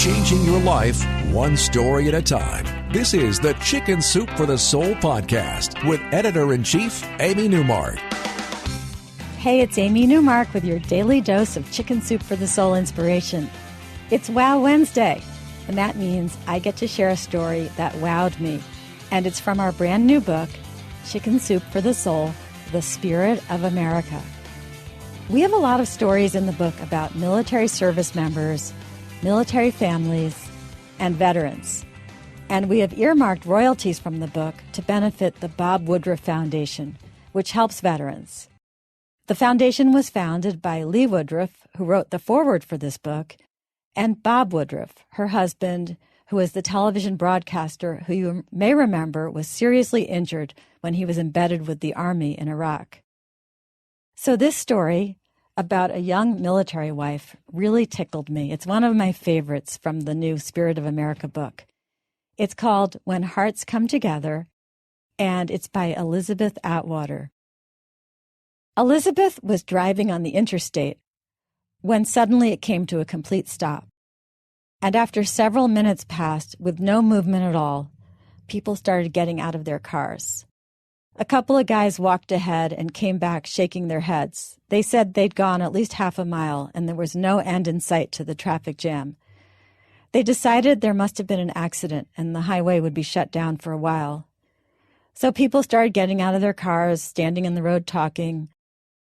changing your life one story at a time. This is the Chicken Soup for the Soul podcast with Editor-in-Chief Amy Newmark. Hey, it's Amy Newmark with your daily dose of Chicken Soup for the Soul inspiration. It's Wow Wednesday, and that means I get to share a story that wowed me. And it's from our brand new book, Chicken Soup for the Soul, The Spirit of America. We have a lot of stories in the book about military service members, military families, and veterans. And we have earmarked royalties from the book to benefit the Bob Woodruff Foundation, which helps veterans. The foundation was founded by Lee Woodruff, who wrote the foreword for this book, and Bob Woodruff, her husband, who is the television broadcaster who you may remember was seriously injured when he was embedded with the Army in Iraq. So this story about a young military wife really tickled me. It's one of my favorites from the new Spirit of America book. It's called When Hearts Come Together, and it's by Elizabeth Atwater. Elizabeth was driving on the interstate when suddenly it came to a complete stop. And after several minutes passed with no movement at all, people started getting out of their cars. A couple of guys walked ahead and came back shaking their heads. They said they'd gone at least half a mile and there was no end in sight to the traffic jam. They decided there must have been an accident and the highway would be shut down for a while. So people started getting out of their cars, standing in the road talking.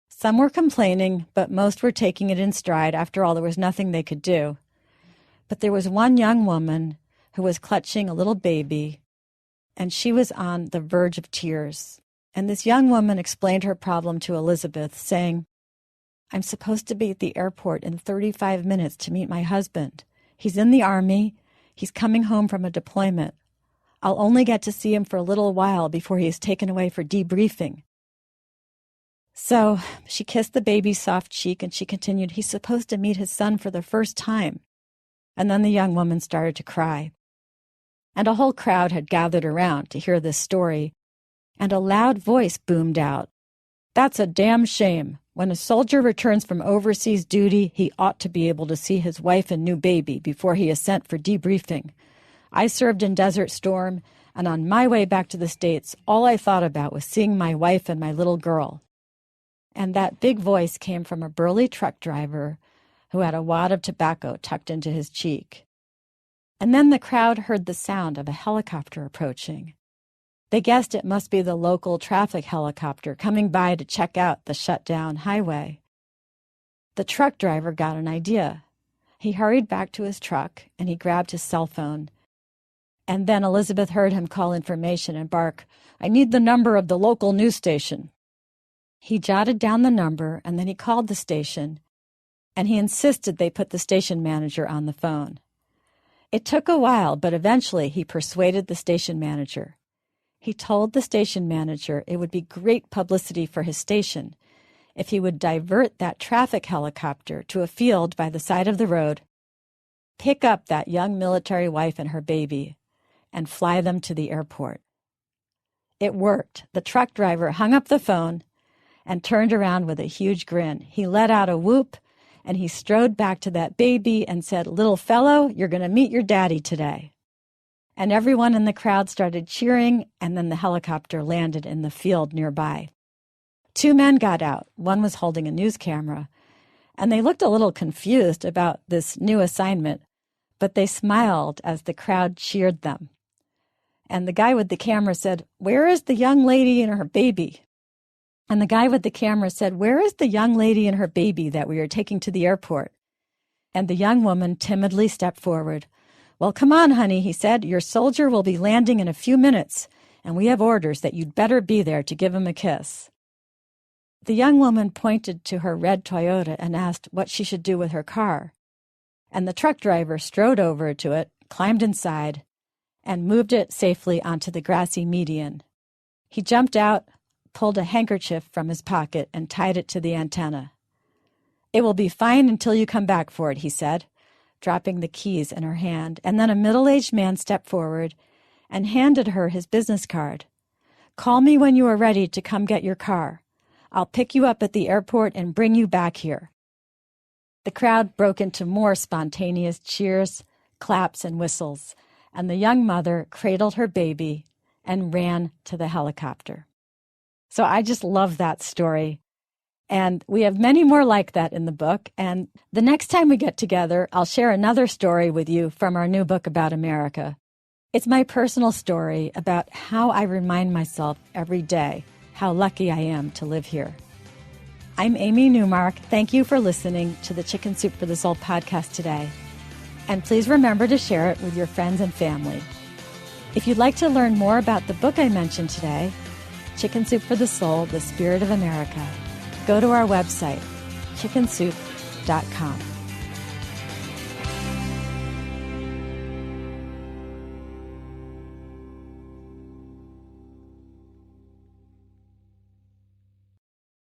Some were complaining, but most were taking it in stride. After all, there was nothing they could do. But there was one young woman who was clutching a little baby, and she was on the verge of tears. And this young woman explained her problem to Elizabeth, saying, "I'm supposed to be at the airport in 35 minutes to meet my husband. He's in the Army. He's coming home from a deployment. I'll only get to see him for a little while before he is taken away for debriefing." So she kissed the baby's soft cheek and she continued, "He's supposed to meet his son for the first time." And then the young woman started to cry. And a whole crowd had gathered around to hear this story, and a loud voice boomed out, "That's a damn shame. When a soldier returns from overseas duty, he ought to be able to see his wife and new baby before he is sent for debriefing. I served in Desert Storm, and on my way back to the States, all I thought about was seeing my wife and my little girl." And that big voice came from a burly truck driver who had a wad of tobacco tucked into his cheek. And then the crowd heard the sound of a helicopter approaching. They guessed it must be the local traffic helicopter coming by to check out the shut-down highway. The truck driver got an idea. He hurried back to his truck and he grabbed his cell phone. And then Elizabeth heard him call information and bark, "I need the number of the local news station." He jotted down the number and then he called the station, and he insisted they put the station manager on the phone. It took a while, but eventually he persuaded the station manager. He told the station manager it would be great publicity for his station if he would divert that traffic helicopter to a field by the side of the road, pick up that young military wife and her baby, and fly them to the airport. It worked. The truck driver hung up the phone and turned around with a huge grin. He let out a whoop, and he strode back to that baby and said, "Little fellow, you're going to meet your daddy today." And everyone in the crowd started cheering, and then the helicopter landed in the field nearby. Two men got out. One was holding a news camera, and they looked a little confused about this new assignment, but they smiled as the crowd cheered them. And the guy with the camera said, "Where is the young lady and her baby?" And the guy with the camera said, "Where is the young lady and her baby that we are taking to the airport?" And the young woman timidly stepped forward. "Well, come on, honey," he said. "Your soldier will be landing in a few minutes, and we have orders that you'd better be there to give him a kiss." The young woman pointed to her red Toyota and asked what she should do with her car. And the truck driver strode over to it, climbed inside, and moved it safely onto the grassy median. He jumped out, pulled a handkerchief from his pocket, and tied it to the antenna. "It will be fine until you come back for it," he said, dropping the keys in her hand. And then a middle-aged man stepped forward and handed her his business card. "Call me when you are ready to come get your car. I'll pick you up at the airport and bring you back here." The crowd broke into more spontaneous cheers. claps, and whistles, and the young mother cradled her baby and ran to the helicopter. So I just love that story. And we have many more like that in the book. And the next time we get together, I'll share another story with you from our new book about America. It's my personal story about how I remind myself every day how lucky I am to live here. I'm Amy Newmark. Thank you for listening to the Chicken Soup for the Soul podcast today. And please remember to share it with your friends and family. If you'd like to learn more about the book I mentioned today, Chicken Soup for the Soul, The Spirit of America, go to our website, chickensoup.com.